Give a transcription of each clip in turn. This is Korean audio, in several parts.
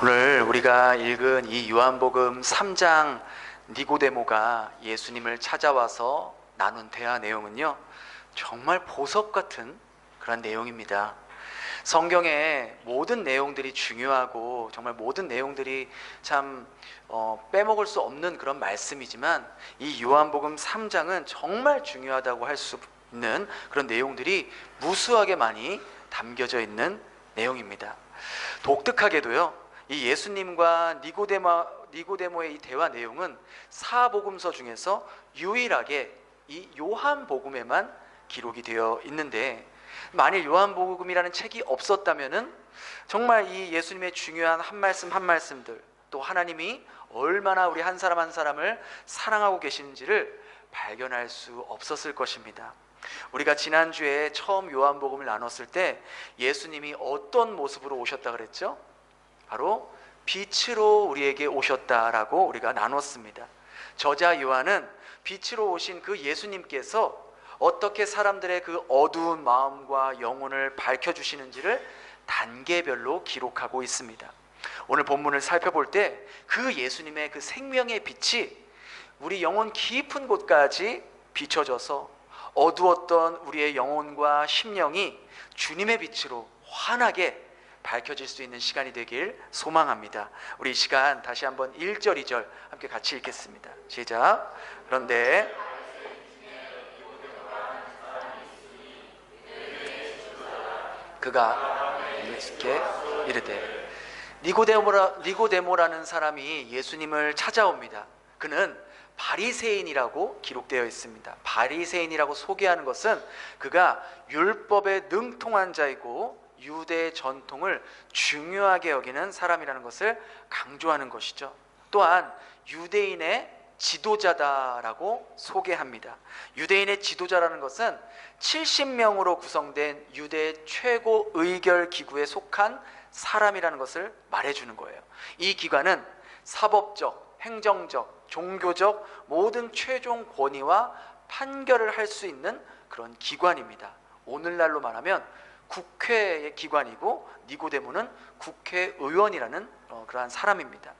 오늘 우리가 읽은 이 요한복음 3장 니고데모가 예수님을 찾아와서 나눈 대화 내용은요, 정말 보석 같은 그런 내용입니다. 성경의 모든 내용들이 중요하고 정말 모든 내용들이 참 빼먹을 수 없는 그런 말씀이지만, 이 요한복음 3장은 정말 중요하다고 할 수 있는 그런 내용들이 무수하게 많이 담겨져 있는 내용입니다. 독특하게도요, 이 예수님과 니고데모의 이 대화 내용은 사복음서 중에서 유일하게 이 요한복음에만 기록이 되어 있는데, 만일 요한복음이라는 책이 없었다면은 정말 이 예수님의 중요한 한 말씀 한 말씀들, 또 하나님이 얼마나 우리 한 사람 한 사람을 사랑하고 계시는지를 발견할 수 없었을 것입니다. 우리가 지난주에 처음 요한복음을 나눴을 때 예수님이 어떤 모습으로 오셨다 그랬죠? 바로 빛으로 우리에게 오셨다라고 우리가 나눴습니다. 저자 요한은 빛으로 오신 그 예수님께서 어떻게 사람들의 그 어두운 마음과 영혼을 밝혀주시는지를 단계별로 기록하고 있습니다. 오늘 본문을 살펴볼 때 그 예수님의 그 생명의 빛이 우리 영혼 깊은 곳까지 비춰져서 어두웠던 우리의 영혼과 심령이 주님의 빛으로 환하게 밝혀질 수 있는 시간이 되길 소망합니다. 우리 이 시간 다시 한번 1절 2절 함께 같이 읽겠습니다. 시작. 그런데 그가 예수께 이르되, 니고데모라는 사람이 예수님을 찾아옵니다. 그는 바리새인이라고 기록되어 있습니다. 바리새인이라고 소개하는 것은 그가 율법에 능통한 자이고 유대 전통을 중요하게 여기는 사람이라는 것을 강조하는 것이죠. 또한 유대인의 지도자다라고 소개합니다. 유대인의 지도자라는 것은 70명으로 구성된 유대 최고 의결 기구에 속한 사람이라는 것을 말해주는 거예요. 이 기관은 사법적, 행정적, 종교적 모든 최종 권위와 판결을 할 수 있는 그런 기관입니다. 오늘날로 말하면 국회의 기관이고, 니고데모는 국회의원이라는 그러한 사람입니다.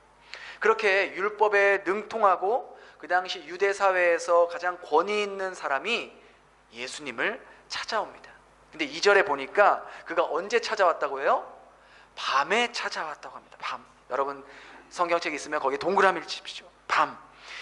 그렇게 율법에 능통하고 그 당시 유대 사회에서 가장 권위 있는 사람이 예수님을 찾아옵니다. 근데 2절에 보니까 그가 언제 찾아왔다고 해요? 밤에 찾아왔다고 합니다. 밤. 여러분 성경책 있으면 거기에 동그라미를 치십시오. 밤.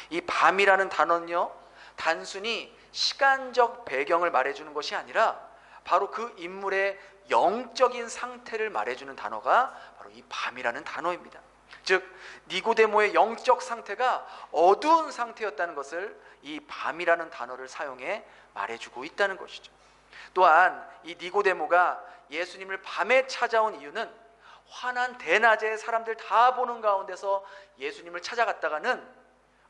이 밤이라는 단어는요, 단순히 시간적 배경을 말해주는 것이 아니라 바로 그 인물의 영적인 상태를 말해주는 단어가 바로 이 밤이라는 단어입니다. 즉 니고데모의 영적 상태가 어두운 상태였다는 것을 이 밤이라는 단어를 사용해 말해주고 있다는 것이죠. 또한 이 니고데모가 예수님을 밤에 찾아온 이유는 환한 대낮에 사람들 다 보는 가운데서 예수님을 찾아갔다가는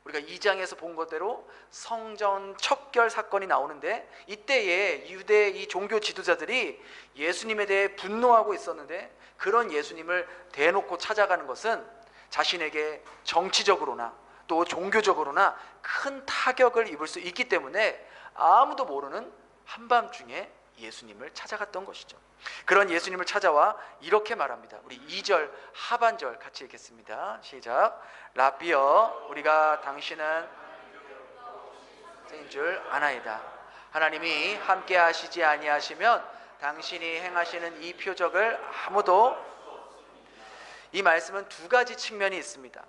우리가 2장에서 본 것대로 성전 척결 사건이 나오는데, 이때에 유대 이 종교 지도자들이 예수님에 대해 분노하고 있었는데, 그런 예수님을 대놓고 찾아가는 것은 자신에게 정치적으로나 또 종교적으로나 큰 타격을 입을 수 있기 때문에 아무도 모르는 한밤중에 예수님을 찾아갔던 것이죠. 그런 예수님을 찾아와 이렇게 말합니다. 우리 2절 하반절 같이 읽겠습니다. 시작. 라삐여, 우리가 당신은 인 줄 아나이다. 하나님이 함께 하시지 아니하시면 당신이 행하시는 이 표적을 아무도. 이 말씀은 두 가지 측면이 있습니다.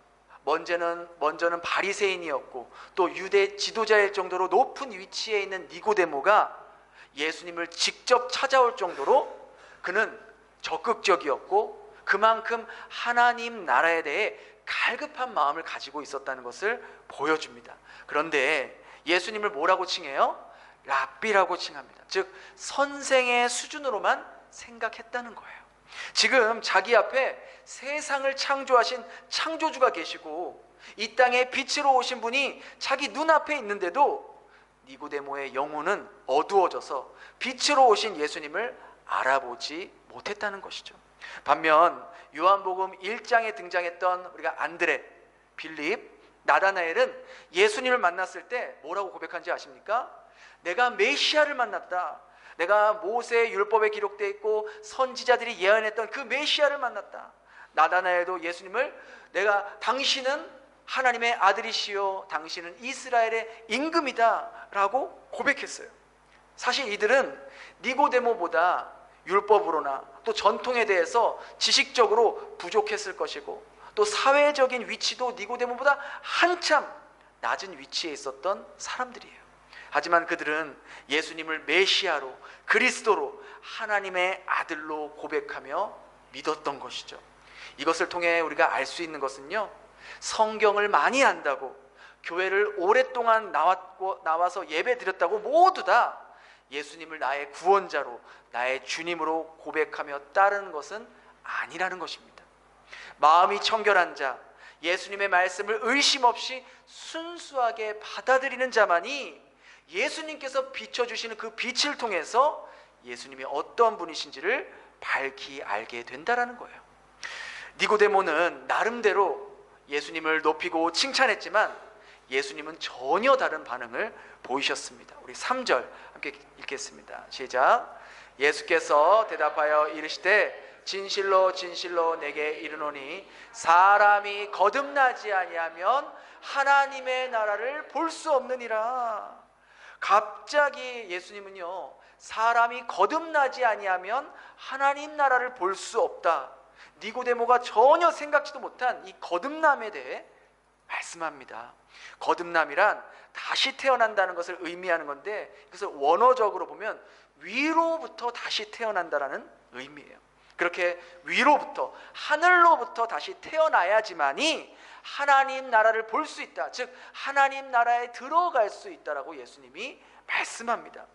먼저는 바리새인이었고 또 유대 지도자일 정도로 높은 위치에 있는 니고데모가 예수님을 직접 찾아올 정도로 그는 적극적이었고 그만큼 하나님 나라에 대해 갈급한 마음을 가지고 있었다는 것을 보여줍니다. 그런데 예수님을 뭐라고 칭해요? 랍비라고 칭합니다. 즉 선생의 수준으로만 생각했다는 거예요. 지금 자기 앞에 세상을 창조하신 창조주가 계시고 이 땅에 빛으로 오신 분이 자기 눈앞에 있는데도 니고데모의 영혼은 어두워져서 빛으로 오신 예수님을 알아보지 못했다는 것이죠. 반면 요한복음 1장에 등장했던 우리가 안드레, 빌립, 나다나엘은 예수님을 만났을 때 뭐라고 고백한지 아십니까? 내가 메시아를 만났다. 내가 모세의 율법에 기록되어 있고 선지자들이 예언했던 그 메시아를 만났다. 나다나엘도 예수님을 당신은 하나님의 아들이시요 당신은 이스라엘의 임금이다 라고 고백했어요. 사실 이들은 니고데모보다 율법으로나 또 전통에 대해서 지식적으로 부족했을 것이고, 또 사회적인 위치도 니고데모보다 한참 낮은 위치에 있었던 사람들이에요. 하지만 그들은 예수님을 메시아로, 그리스도로, 하나님의 아들로 고백하며 믿었던 것이죠. 이것을 통해 우리가 알 수 있는 것은요, 성경을 많이 안다고, 교회를 오랫동안 나와서 예배 드렸다고 모두 다 예수님을 나의 구원자로, 나의 주님으로 고백하며 따르는 것은 아니라는 것입니다. 마음이 청결한 자, 예수님의 말씀을 의심 없이 순수하게 받아들이는 자만이 예수님께서 비춰주시는 그 빛을 통해서 예수님이 어떤 분이신지를 밝히 알게 된다라는 거예요. 니고데모는 나름대로 예수님을 높이고 칭찬했지만 예수님은 전혀 다른 반응을 보이셨습니다. 우리 3절 함께 읽겠습니다. 시작. 예수께서 대답하여 이르시되 진실로 진실로 내게 이르노니 사람이 거듭나지 아니하면 하나님의 나라를 볼 수 없느니라. 갑자기 예수님은요, 사람이 거듭나지 아니하면 하나님 나라를 볼 수 없다, 니고데모가 전혀 생각지도 못한 이 거듭남에 대해 말씀합니다. 거듭남이란 다시 태어난다는 것을 의미하는 건데, 그래서 원어적으로 보면 위로부터 다시 태어난다라는 의미예요. 그렇게 위로부터, 하늘로부터 다시 태어나야지만이 하나님 나라를 볼 수 있다, 즉 하나님 나라에 들어갈 수 있다라고 예수님이 말씀합니다.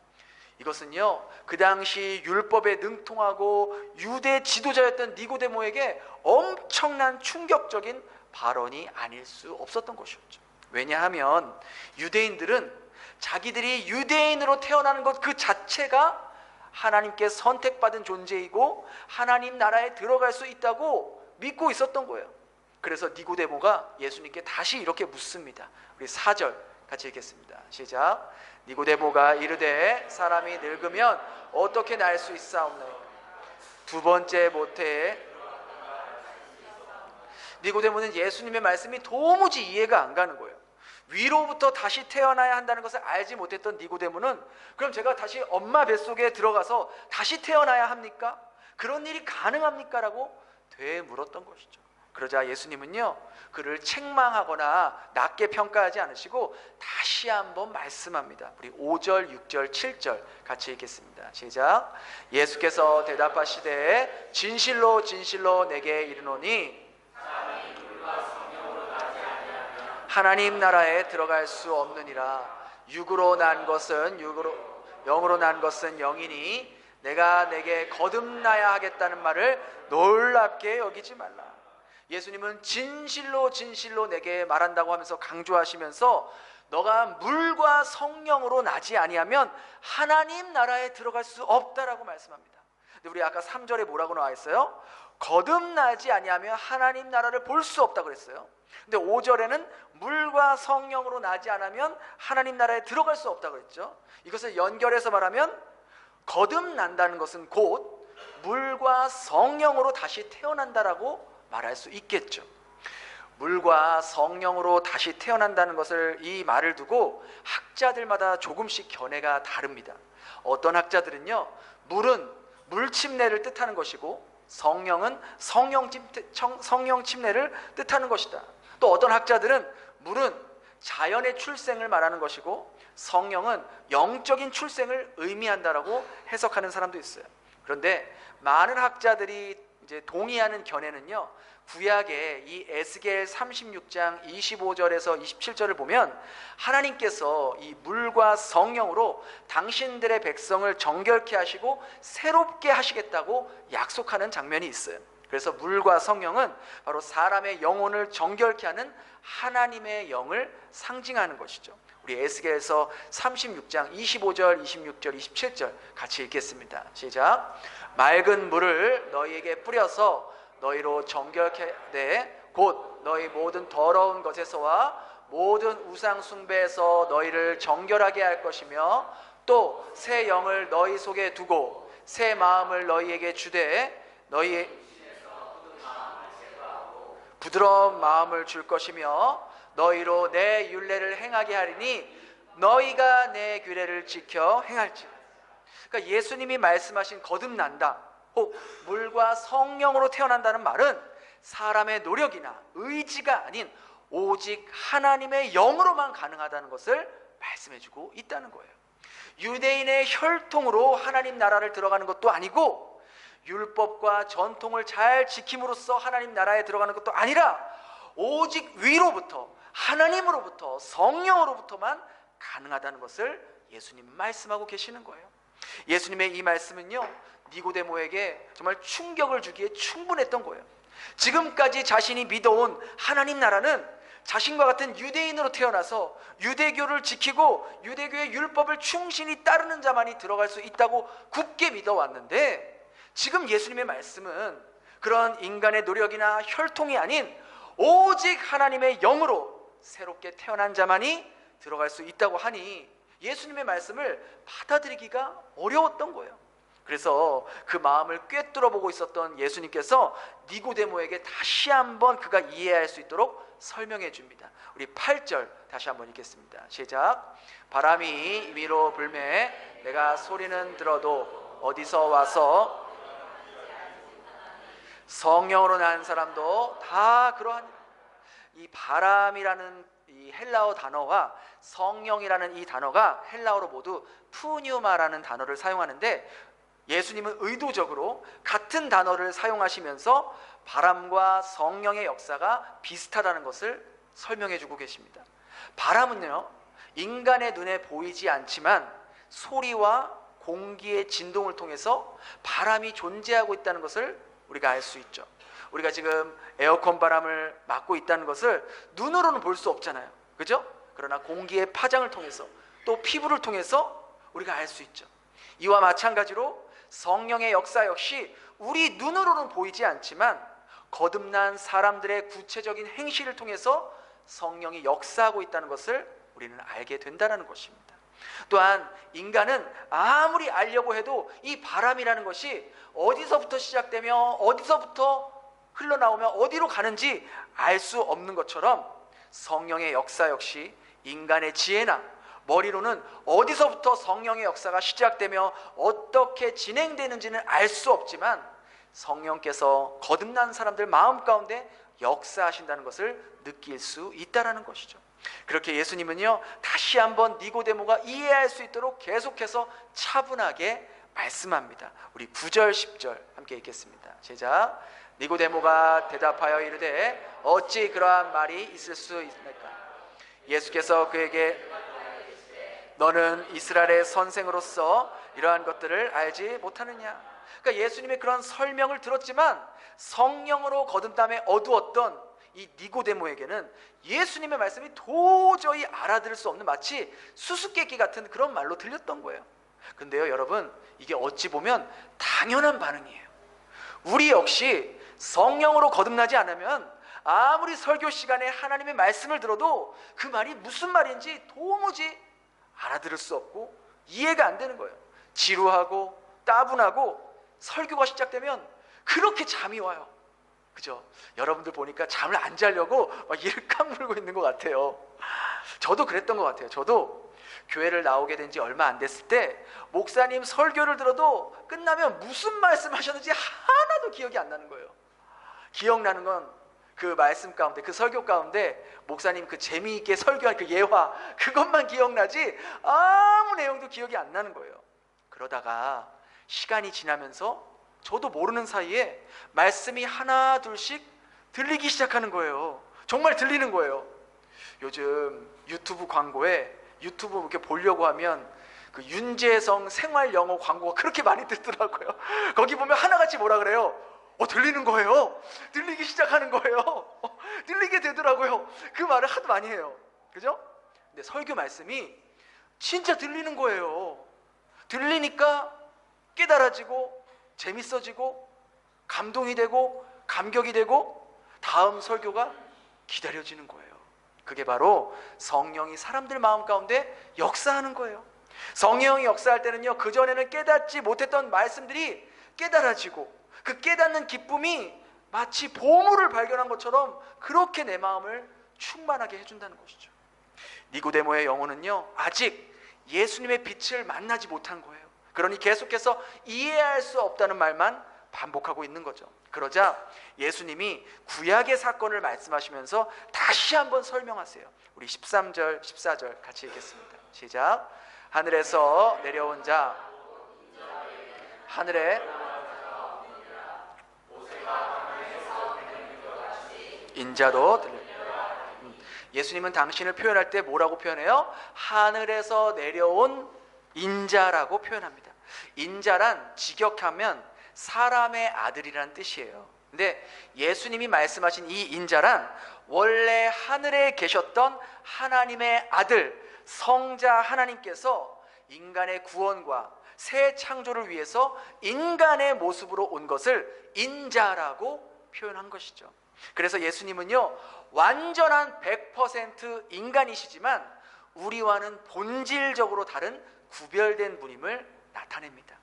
이것은요, 그 당시 율법에 능통하고 유대 지도자였던 니고데모에게 엄청난 충격적인 발언이 아닐 수 없었던 것이었죠. 왜냐하면 유대인들은 자기들이 유대인으로 태어나는 것 그 자체가 하나님께 선택받은 존재이고 하나님 나라에 들어갈 수 있다고 믿고 있었던 거예요. 그래서 니고데모가 예수님께 다시 이렇게 묻습니다. 우리 4절 같이 읽겠습니다. 시작. 니고데모가 이르되 사람이 늙으면 어떻게 날 수 있사옵나이까? 두 번째 모태에 니고데모는 예수님의 말씀이 도무지 이해가 안 가는 거예요. 위로부터 다시 태어나야 한다는 것을 알지 못했던 니고데모는 그럼 제가 다시 엄마 뱃속에 들어가서 다시 태어나야 합니까? 그런 일이 가능합니까? 라고 되물었던 것이죠. 그러자 예수님은요, 그를 책망하거나 낮게 평가하지 않으시고 다시 한번 말씀합니다. 우리 5절, 6절, 7절 같이 읽겠습니다. 시작. 예수께서 대답하시되 진실로 진실로 내게 이르노니 하나님 나라에 들어갈 수 없느니라. 육으로 난 것은 육으로, 영으로 난 것은 영이니 내가 내게 거듭나야 하겠다는 말을 놀랍게 여기지 말라. 예수님은 진실로 진실로 내게 말한다고 하면서 강조하시면서 너가 물과 성령으로 나지 아니하면 하나님 나라에 들어갈 수 없다라고 말씀합니다. 근데 우리 아까 3절에 뭐라고 나와 있어요? 거듭나지 아니하면 하나님 나라를 볼 수 없다고 그랬어요. 근데 5절에는 물과 성령으로 나지 않으면 하나님 나라에 들어갈 수 없다고 그랬죠. 이것을 연결해서 말하면 거듭난다는 것은 곧 물과 성령으로 다시 태어난다라고 말할 수 있겠죠. 물과 성령으로 다시 태어난다는 것을, 이 말을 두고 학자들마다 조금씩 견해가 다릅니다. 어떤 학자들은요, 물은 물침례를 뜻하는 것이고 성령은 성령 침례를 뜻하는 것이다. 또 어떤 학자들은 물은 자연의 출생을 말하는 것이고 성령은 영적인 출생을 의미한다라고 해석하는 사람도 있어요. 그런데 많은 학자들이 이제 동의하는 견해는요, 구약의 이 에스겔 36장 25절에서 27절을 보면 하나님께서 이 물과 성령으로 당신들의 백성을 정결케 하시고 새롭게 하시겠다고 약속하는 장면이 있어요. 그래서 물과 성령은 바로 사람의 영혼을 정결케 하는 하나님의 영을 상징하는 것이죠. 우리 에스겔서 36장 25절, 26절, 27절 같이 읽겠습니다. 시작. 맑은 물을 너희에게 뿌려서 너희로 정결케 하되 곧 너희 모든 더러운 것에서와 모든 우상 숭배에서 너희를 정결하게 할 것이며 또 새 영을 너희 속에 두고 새 마음을 너희에게 주되 너희 부드러운 마음을 줄 것이며 너희로 내 율례를 행하게 하리니 너희가 내 규례를 지켜 행할지. 그러니까 예수님이 말씀하신 거듭난다, 혹 물과 성령으로 태어난다는 말은 사람의 노력이나 의지가 아닌 오직 하나님의 영으로만 가능하다는 것을 말씀해주고 있다는 거예요. 유대인의 혈통으로 하나님 나라를 들어가는 것도 아니고 율법과 전통을 잘 지킴으로써 하나님 나라에 들어가는 것도 아니라 오직 위로부터, 하나님으로부터, 성령으로부터만 가능하다는 것을 예수님 말씀하고 계시는 거예요. 예수님의 이 말씀은요, 니고데모에게 정말 충격을 주기에 충분했던 거예요. 지금까지 자신이 믿어온 하나님 나라는 자신과 같은 유대인으로 태어나서 유대교를 지키고 유대교의 율법을 충실히 따르는 자만이 들어갈 수 있다고 굳게 믿어왔는데, 지금 예수님의 말씀은 그런 인간의 노력이나 혈통이 아닌 오직 하나님의 영으로 새롭게 태어난 자만이 들어갈 수 있다고 하니 예수님의 말씀을 받아들이기가 어려웠던 거예요. 그래서 그 마음을 꿰뚫어 보고 있었던 예수님께서 니고데모에게 다시 한번 그가 이해할 수 있도록 설명해 줍니다. 우리 8절 다시 한번 읽겠습니다. 시작. 바람이 위로 불매 내가 소리는 들어도 어디서 와서 성령으로 난 사람도 다 그러하니. 이 바람이라는 이 헬라어 단어와 성령이라는 이 단어가 헬라어로 모두 푸뉴마라는 단어를 사용하는데, 예수님은 의도적으로 같은 단어를 사용하시면서 바람과 성령의 역사가 비슷하다는 것을 설명해 주고 계십니다. 바람은요, 인간의 눈에 보이지 않지만 소리와 공기의 진동을 통해서 바람이 존재하고 있다는 것을 우리가 알 수 있죠. 우리가 지금 에어컨 바람을 맞고 있다는 것을 눈으로는 볼 수 없잖아요, 그죠? 그러나 공기의 파장을 통해서 또 피부를 통해서 우리가 알 수 있죠. 이와 마찬가지로 성령의 역사 역시 우리 눈으로는 보이지 않지만 거듭난 사람들의 구체적인 행실을 통해서 성령이 역사하고 있다는 것을 우리는 알게 된다는 것입니다. 또한 인간은 아무리 알려고 해도 이 바람이라는 것이 어디서부터 시작되며 어디서부터 흘러나오며 어디로 가는지 알 수 없는 것처럼 성령의 역사 역시 인간의 지혜나 머리로는 어디서부터 성령의 역사가 시작되며 어떻게 진행되는지는 알 수 없지만 성령께서 거듭난 사람들 마음 가운데 역사하신다는 것을 느낄 수 있다는 것이죠. 그렇게 예수님은요, 다시 한번 니고데모가 이해할 수 있도록 계속해서 차분하게 말씀합니다. 우리 9절 10절 함께 읽겠습니다. 시작. 니고데모가 대답하여 이르되 어찌 그러한 말이 있을 수 있습니까? 예수께서 그에게 너는 이스라엘의 선생으로서 이러한 것들을 알지 못하느냐? 그러니까 예수님의 그런 설명을 들었지만 성령으로 거듭남에 어두웠던 이 니고데모에게는 예수님의 말씀이 도저히 알아들을 수 없는 마치 수수께끼 같은 그런 말로 들렸던 거예요. 근데요 여러분, 이게 어찌 보면 당연한 반응이에요. 우리 역시 성령으로 거듭나지 않으면 아무리 설교 시간에 하나님의 말씀을 들어도 그 말이 무슨 말인지 도무지 알아들을 수 없고 이해가 안 되는 거예요. 지루하고 따분하고 설교가 시작되면 그렇게 잠이 와요. 그죠? 여러분들 보니까 잠을 안 자려고 막 이를 깡물고 있는 것 같아요. 저도 그랬던 것 같아요. 저도 교회를 나오게 된 지 얼마 안 됐을 때 목사님 설교를 들어도 끝나면 무슨 말씀하셨는지 하나도 기억이 안 나는 거예요. 기억나는 건 그 말씀 가운데, 그 설교 가운데 목사님 그 재미있게 설교한 그 예화, 그것만 기억나지 아무 내용도 기억이 안 나는 거예요. 그러다가 시간이 지나면서 저도 모르는 사이에 말씀이 하나 둘씩 들리기 시작하는 거예요. 정말 들리는 거예요. 요즘 유튜브 광고에 유튜브 이렇게 보려고 하면 그 윤재성 생활 영어 광고가 그렇게 많이 뜨더라고요. 거기 보면 하나같이 뭐라 그래요? 들리는 거예요. 들리기 시작하는 거예요. 들리게 되더라고요. 그 말을 하도 많이 해요. 그죠? 근데 설교 말씀이 진짜 들리는 거예요. 들리니까 깨달아지고 재밌어지고 감동이 되고 감격이 되고 다음 설교가 기다려지는 거예요. 그게 바로 성령이 사람들 마음 가운데 역사하는 거예요. 성령이 역사할 때는요, 그전에는 깨닫지 못했던 말씀들이 깨달아지고 그 깨닫는 기쁨이 마치 보물을 발견한 것처럼 그렇게 내 마음을 충만하게 해준다는 것이죠. 니고데모의 영혼은요, 아직 예수님의 빛을 만나지 못한 거예요. 그러니 계속해서 이해할 수 없다는 말만 반복하고 있는 거죠. 그러자 예수님이 구약의 사건을 말씀하시면서 다시 한번 설명하세요. 우리 13절, 14절 같이 읽겠습니다. 시작. 하늘에서 내려온 자, 하늘에 인자도 들려. 예수님은 당신을 표현할 때 뭐라고 표현해요? 하늘에서 내려온 인자라고 표현합니다. 인자란 직역하면 사람의 아들이라는 뜻이에요. 근데 예수님이 말씀하신 이 인자란 원래 하늘에 계셨던 하나님의 아들 성자 하나님께서 인간의 구원과 새 창조를 위해서 인간의 모습으로 온 것을 인자라고 표현한 것이죠. 그래서 예수님은요, 완전한 100% 인간이시지만 우리와는 본질적으로 다른 구별된 분임을 나타냅니다.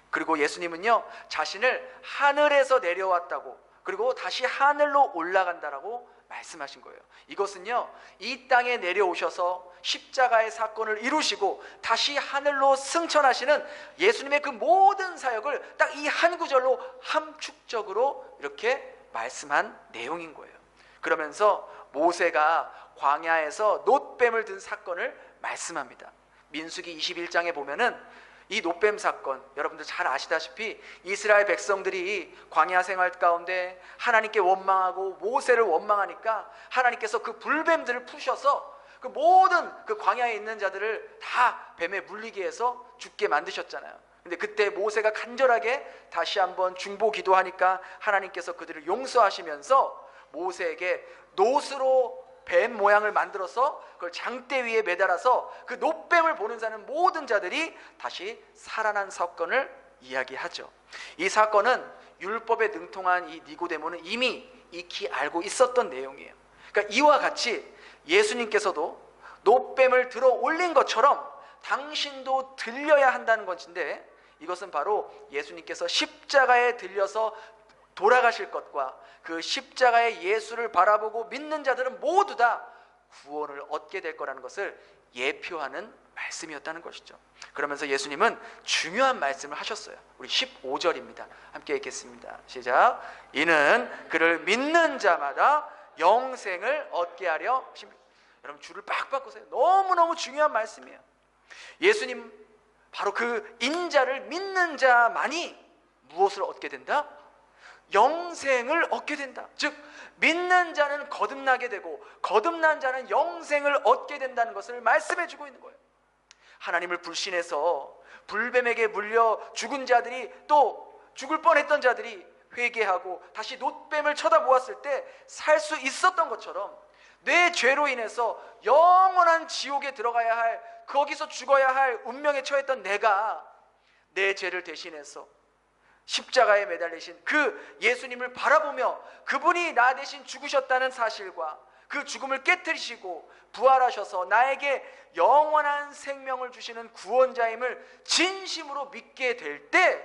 그리고 예수님은요, 자신을 하늘에서 내려왔다고, 그리고 다시 하늘로 올라간다라고 말씀하신 거예요. 이것은요, 이 땅에 내려오셔서 십자가의 사건을 이루시고 다시 하늘로 승천하시는 예수님의 그 모든 사역을 딱 이 한 구절로 함축적으로 이렇게 말씀한 내용인 거예요. 그러면서 모세가 광야에서 놋뱀을 든 사건을 말씀합니다. 민수기 21장에 보면은 이 놋뱀 사건, 여러분들 잘 아시다시피 이스라엘 백성들이 광야 생활 가운데 하나님께 원망하고 모세를 원망하니까 하나님께서 그 불뱀들을 푸셔서 그 모든 그 광야에 있는 자들을 다 뱀에 물리게 해서 죽게 만드셨잖아요. 근데 그때 모세가 간절하게 다시 한번 중보 기도하니까 하나님께서 그들을 용서하시면서 모세에게 놋으로 뱀 모양을 만들어서 그걸 장대 위에 매달아서 그 놋뱀을 보는 자는 모든 자들이 다시 살아난 사건을 이야기하죠. 이 사건은 율법에 능통한 이 니고데모는 이미 익히 알고 있었던 내용이에요. 그러니까 이와 같이 예수님께서도 놋뱀을 들어 올린 것처럼 당신도 들려야 한다는 것인데, 이것은 바로 예수님께서 십자가에 들려서 돌아가실 것과 그 십자가의 예수를 바라보고 믿는 자들은 모두 다 구원을 얻게 될 거라는 것을 예표하는 말씀이었다는 것이죠. 그러면서 예수님은 중요한 말씀을 하셨어요. 우리 15절입니다. 함께 읽겠습니다. 시작. 이는 그를 믿는 자마다 영생을 얻게 하려 하십니다. 여러분 줄을 빡빡 끄세요. 너무너무 중요한 말씀이에요. 예수님 바로 그 인자를 믿는 자만이 무엇을 얻게 된다? 영생을 얻게 된다. 즉 믿는 자는 거듭나게 되고 거듭난 자는 영생을 얻게 된다는 것을 말씀해 주고 있는 거예요. 하나님을 불신해서 불뱀에게 물려 죽은 자들이, 또 죽을 뻔했던 자들이 회개하고 다시 놋뱀을 쳐다보았을 때 살 수 있었던 것처럼 내 죄로 인해서 영원한 지옥에 들어가야 할, 거기서 죽어야 할 운명에 처했던 내가 내 죄를 대신해서 십자가에 매달리신 그 예수님을 바라보며 그분이 나 대신 죽으셨다는 사실과 그 죽음을 깨뜨리시고 부활하셔서 나에게 영원한 생명을 주시는 구원자임을 진심으로 믿게 될 때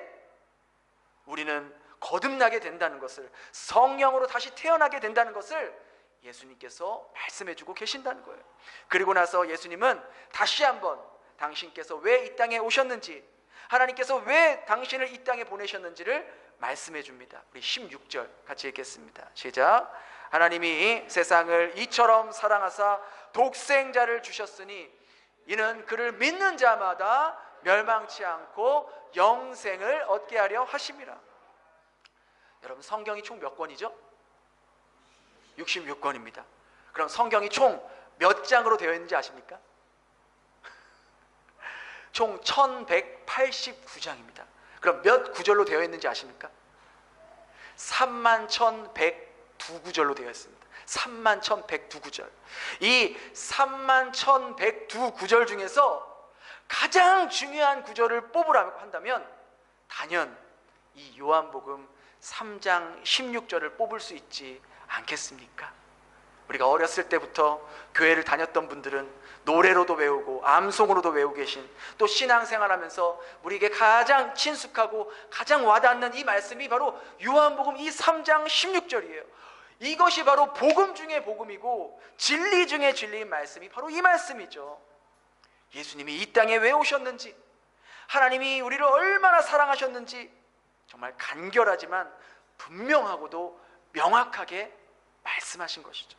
우리는 거듭나게 된다는 것을, 성령으로 다시 태어나게 된다는 것을 예수님께서 말씀해주고 계신다는 거예요. 그리고 나서 예수님은 다시 한번 당신께서 왜 이 땅에 오셨는지, 하나님께서 왜 당신을 이 땅에 보내셨는지를 말씀해 줍니다. 우리 16절 같이 읽겠습니다. 시작. 하나님이 세상을 이처럼 사랑하사 독생자를 주셨으니 이는 그를 믿는 자마다 멸망치 않고 영생을 얻게 하려 하심이라. 여러분 성경이 총 몇 권이죠? 66권입니다. 그럼 성경이 총 몇 장으로 되어 있는지 아십니까? 총 1189장입니다. 그럼 몇 구절로 되어 있는지 아십니까? 31,102구절로 되어 있습니다. 31,102구절. 이 31,102구절 중에서 가장 중요한 구절을 뽑으라고 한다면 단연 이 요한복음 3장 16절을 뽑을 수 있지 않겠습니까? 우리가 어렸을 때부터 교회를 다녔던 분들은 노래로도 외우고 암송으로도 외우고 계신, 또 신앙생활하면서 우리에게 가장 친숙하고 가장 와닿는 이 말씀이 바로 요한복음 이 3장 16절이에요. 이것이 바로 복음 중에 복음이고 진리 중에 진리인 말씀이 바로 이 말씀이죠. 예수님이 이 땅에 왜 오셨는지, 하나님이 우리를 얼마나 사랑하셨는지 정말 간결하지만 분명하고도 명확하게 말씀하신 것이죠.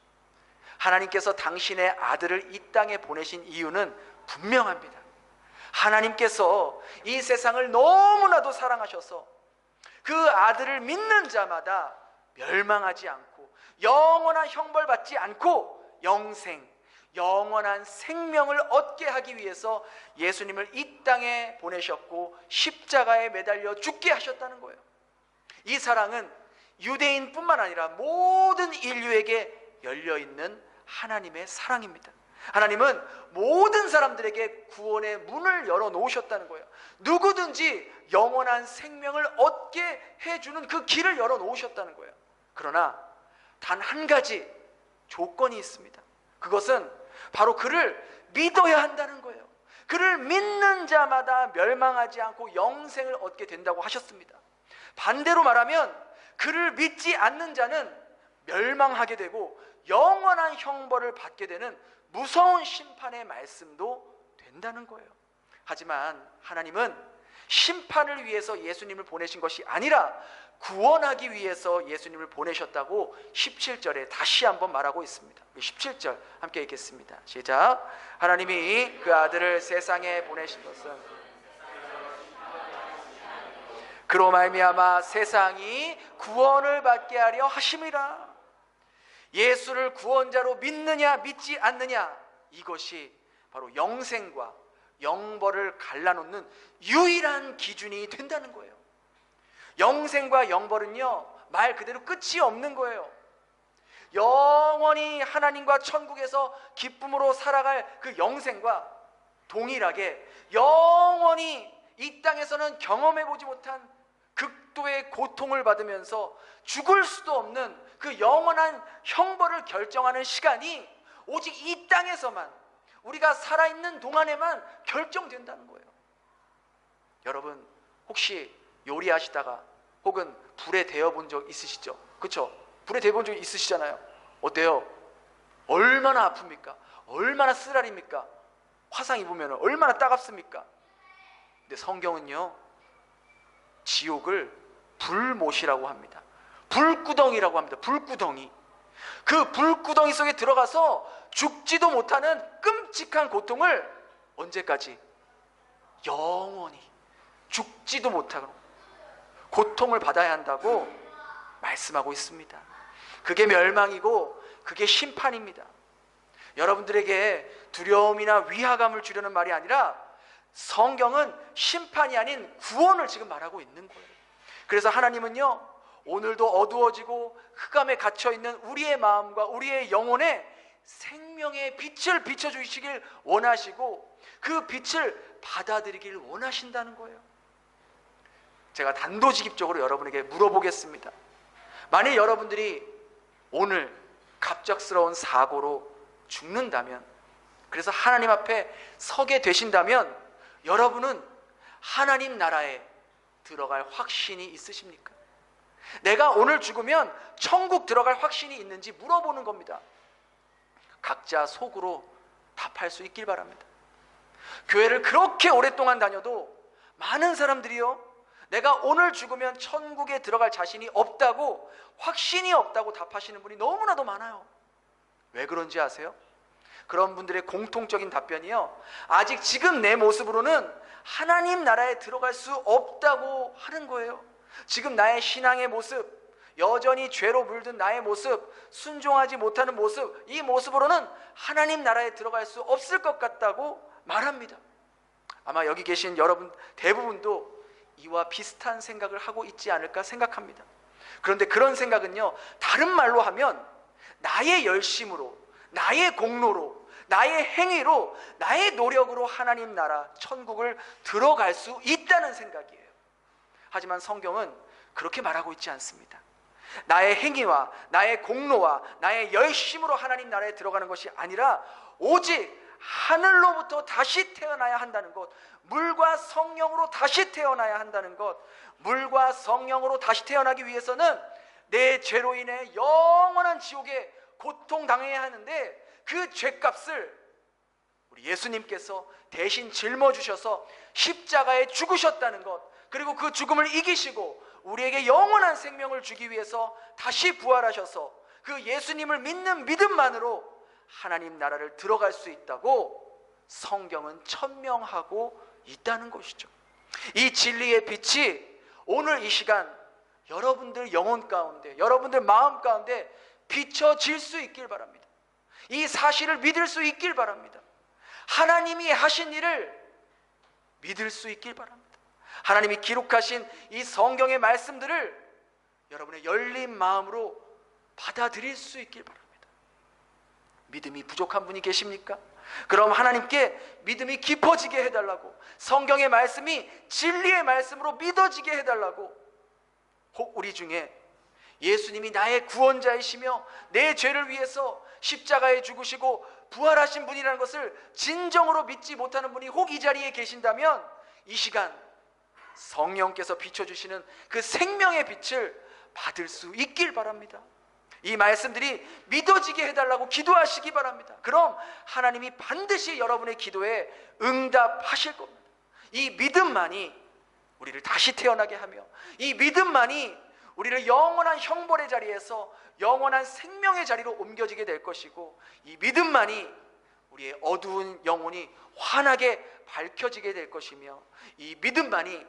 하나님께서 당신의 아들을 이 땅에 보내신 이유는 분명합니다. 하나님께서 이 세상을 너무나도 사랑하셔서 그 아들을 믿는 자마다 멸망하지 않고 영원한 형벌받지 않고 영원한 생명을 얻게 하기 위해서 예수님을 이 땅에 보내셨고 십자가에 매달려 죽게 하셨다는 거예요. 이 사랑은 유대인뿐만 아니라 모든 인류에게 열려있는 하나님의 사랑입니다. 하나님은 모든 사람들에게 구원의 문을 열어놓으셨다는 거예요. 누구든지 영원한 생명을 얻게 해주는 그 길을 열어놓으셨다는 거예요. 그러나 단 한 가지 조건이 있습니다. 그것은 바로 그를 믿어야 한다는 거예요. 그를 믿는 자마다 멸망하지 않고 영생을 얻게 된다고 하셨습니다. 반대로 말하면 그를 믿지 않는 자는 멸망하게 되고 영원한 형벌을 받게 되는 무서운 심판의 말씀도 된다는 거예요. 하지만 하나님은 심판을 위해서 예수님을 보내신 것이 아니라 구원하기 위해서 예수님을 보내셨다고 17절에 다시 한번 말하고 있습니다. 17절 함께 읽겠습니다. 시작. 하나님이 그 아들을 세상에 보내신 것은 그로 말미암아 세상이 구원을 받게 하려 하심이라. 예수를 구원자로 믿느냐 믿지 않느냐, 이것이 바로 영생과 영벌을 갈라놓는 유일한 기준이 된다는 거예요. 영생과 영벌은요, 말 그대로 끝이 없는 거예요. 영원히 하나님과 천국에서 기쁨으로 살아갈 그 영생과 동일하게 영원히 이 땅에서는 경험해보지 못한 극도의 고통을 받으면서 죽을 수도 없는 그 영원한 형벌을 결정하는 시간이 오직 이 땅에서만, 우리가 살아있는 동안에만 결정된다는 거예요. 여러분, 혹시 요리하시다가 혹은 불에 데워본 적 있으시죠? 그렇죠? 불에 데워본 적 있으시잖아요. 어때요? 얼마나 아픕니까? 얼마나 쓰라립니까? 화상 입으면 얼마나 따갑습니까? 근데 성경은요, 지옥을 불못이라고 합니다. 불구덩이라고 합니다. 불구덩이. 그 불구덩이 속에 들어가서 죽지도 못하는 끔찍한 고통을 언제까지? 영원히 죽지도 못하고 고통을 받아야 한다고 말씀하고 있습니다. 그게 멸망이고 그게 심판입니다. 여러분들에게 두려움이나 위화감을 주려는 말이 아니라 성경은 심판이 아닌 구원을 지금 말하고 있는 거예요. 그래서 하나님은요, 오늘도 어두워지고 흑암에 갇혀있는 우리의 마음과 우리의 영혼에 생명의 빛을 비춰주시길 원하시고 그 빛을 받아들이길 원하신다는 거예요. 제가 단도직입적으로 여러분에게 물어보겠습니다. 만일 여러분들이 오늘 갑작스러운 사고로 죽는다면, 그래서 하나님 앞에 서게 되신다면 여러분은 하나님 나라에 들어갈 확신이 있으십니까? 내가 오늘 죽으면 천국 들어갈 확신이 있는지 물어보는 겁니다. 각자 속으로 답할 수 있길 바랍니다. 교회를 그렇게 오랫동안 다녀도 많은 사람들이요, 내가 오늘 죽으면 천국에 들어갈 자신이 없다고, 확신이 없다고 답하시는 분이 너무나도 많아요. 왜 그런지 아세요? 그런 분들의 공통적인 답변이요, 아직 지금 내 모습으로는 하나님 나라에 들어갈 수 없다고 하는 거예요. 지금 나의 신앙의 모습, 여전히 죄로 물든 나의 모습, 순종하지 못하는 모습, 이 모습으로는 하나님 나라에 들어갈 수 없을 것 같다고 말합니다. 아마 여기 계신 여러분 대부분도 이와 비슷한 생각을 하고 있지 않을까 생각합니다. 그런데 그런 생각은요, 다른 말로 하면 나의 열심으로, 나의 공로로, 나의 행위로, 나의 노력으로 하나님 나라, 천국을 들어갈 수 있다는 생각이에요. 하지만 성경은 그렇게 말하고 있지 않습니다. 나의 행위와 나의 공로와 나의 열심으로 하나님 나라에 들어가는 것이 아니라 오직 하늘로부터 다시 태어나야 한다는 것, 물과 성령으로 다시 태어나야 한다는 것. 물과 성령으로 다시 태어나기 위해서는 내 죄로 인해 영원한 지옥에 고통당해야 하는데, 그 죄값을 우리 예수님께서 대신 짊어주셔서 십자가에 죽으셨다는 것, 그리고 그 죽음을 이기시고 우리에게 영원한 생명을 주기 위해서 다시 부활하셔서 그 예수님을 믿는 믿음만으로 하나님 나라를 들어갈 수 있다고 성경은 천명하고 있다는 것이죠. 이 진리의 빛이 오늘 이 시간 여러분들 영혼 가운데, 여러분들 마음 가운데 비춰질 수 있길 바랍니다. 이 사실을 믿을 수 있길 바랍니다. 하나님이 하신 일을 믿을 수 있길 바랍니다. 하나님이 기록하신 이 성경의 말씀들을 여러분의 열린 마음으로 받아들일 수 있길 바랍니다. 믿음이 부족한 분이 계십니까? 그럼 하나님께 믿음이 깊어지게 해달라고, 성경의 말씀이 진리의 말씀으로 믿어지게 해달라고, 혹 우리 중에 예수님이 나의 구원자이시며 내 죄를 위해서 십자가에 죽으시고 부활하신 분이라는 것을 진정으로 믿지 못하는 분이 혹 이 자리에 계신다면, 이 시간 성령께서 비춰주시는 그 생명의 빛을 받을 수 있길 바랍니다. 이 말씀들이 믿어지게 해달라고 기도하시기 바랍니다. 그럼 하나님이 반드시 여러분의 기도에 응답하실 겁니다. 이 믿음만이 우리를 다시 태어나게 하며, 이 믿음만이 우리를 영원한 형벌의 자리에서 영원한 생명의 자리로 옮겨지게 될 것이고, 이 믿음만이 우리의 어두운 영혼이 환하게 밝혀지게 될 것이며, 이 믿음만이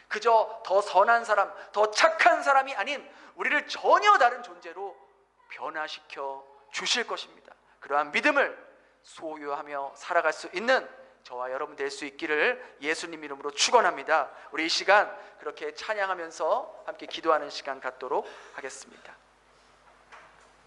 그저 더 선한 사람, 더 착한 사람이 아닌 우리를 전혀 다른 존재로 변화시켜 주실 것입니다. 그러한 믿음을 소유하며 살아갈 수 있는 저와 여러분 될 수 있기를 예수님 이름으로 축원합니다. 우리 이 시간 그렇게 찬양하면서 함께 기도하는 시간 갖도록 하겠습니다.